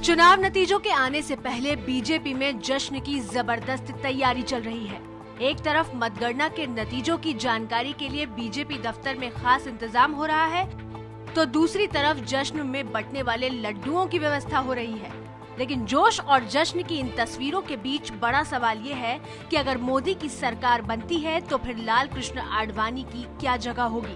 चुनाव नतीजों के आने से पहले बीजेपी में जश्न की जबरदस्त तैयारी चल रही है। एक तरफ मतगणना के नतीजों की जानकारी के लिए बीजेपी दफ्तर में खास इंतजाम हो रहा है, तो दूसरी तरफ जश्न में बंटने वाले लड्डुओं की व्यवस्था हो रही है। लेकिन जोश और जश्न की इन तस्वीरों के बीच बड़ा सवाल ये है कि अगर मोदी की सरकार बनती है तो फिर लाल कृष्ण आडवाणी की क्या जगह होगी।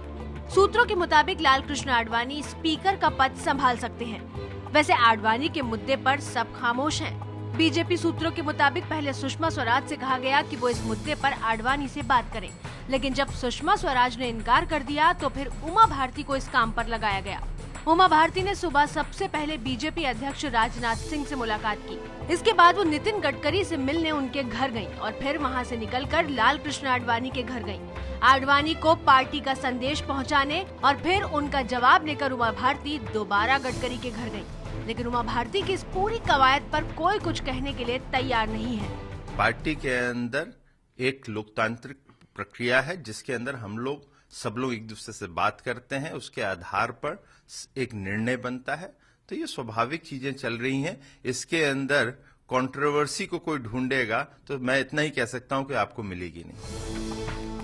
सूत्रों के मुताबिक लाल कृष्ण आडवाणी स्पीकर का पद संभाल सकते हैं। वैसे आडवाणी के मुद्दे पर सब खामोश हैं। बीजेपी सूत्रों के मुताबिक पहले सुषमा स्वराज से कहा गया कि वो इस मुद्दे पर आडवाणी से बात करें, लेकिन जब सुषमा स्वराज ने इनकार कर दिया तो फिर उमा भारती को इस काम पर लगाया गया। उमा भारती ने सुबह सबसे पहले बीजेपी अध्यक्ष राजनाथ सिंह से मुलाकात की। इसके बाद वो नितिन गडकरी से मिलने उनके घर गयी और फिर वहां से निकलकर लाल कृष्ण आडवाणी के घर गयी। आडवाणी को पार्टी का संदेश पहुंचाने और फिर उनका जवाब लेकर उमा भारती दोबारा गडकरी के घर गयी। लेकिन उमा भारती की इस पूरी कवायद पर कोई कुछ कहने के लिए तैयार नहीं है। पार्टी के अंदर एक लोकतांत्रिक प्रक्रिया है जिसके अंदर सब लोग एक दूसरे से बात करते हैं, उसके आधार पर एक निर्णय बनता है। तो ये स्वाभाविक चीजें चल रही हैं। इसके अंदर कंट्रोवर्सी को कोई ढूंढेगा तो मैं इतना ही कह सकता हूं कि आपको मिलेगी नहीं।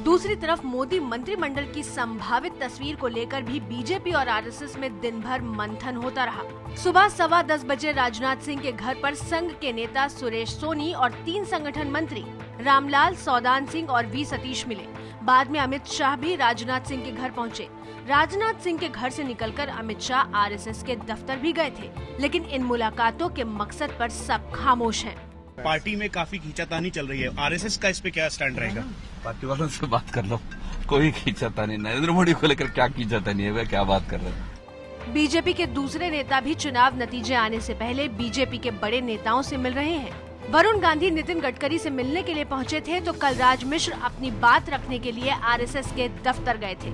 दूसरी तरफ मोदी मंत्रिमंडल की संभावित तस्वीर को लेकर भी बीजेपी और आरएसएस में दिन भर मंथन होता रहा। सुबह 10:15 बजे राजनाथ सिंह के घर पर संघ के नेता सुरेश सोनी और 3 संगठन मंत्री रामलाल, सौदान सिंह और वी सतीश मिले। बाद में अमित शाह भी राजनाथ सिंह के घर पहुंचे। राजनाथ सिंह के घर से निकलकर अमित शाह आरएसएस के दफ्तर भी गए थे, लेकिन इन मुलाकातों के मकसद पर सब खामोश हैं। पार्टी में काफी खींचातानी चल रही है, आरएसएस का इस पे क्या स्टैंड रहेगा? पार्टी वालों से बात कर लो, कोई खींचातानी। नरेंद्र मोदी को लेकर क्या खींचातानी है, वह क्या बात कर रहे हैं? बीजेपी के दूसरे नेता भी चुनाव नतीजे आने से पहले बीजेपी के बड़े नेताओं से मिल रहे हैं। वरुण गांधी नितिन गडकरी से मिलने के लिए पहुंचे थे, तो कलराज मिश्र अपनी बात रखने के लिए आरएसएस के दफ्तर गए थे।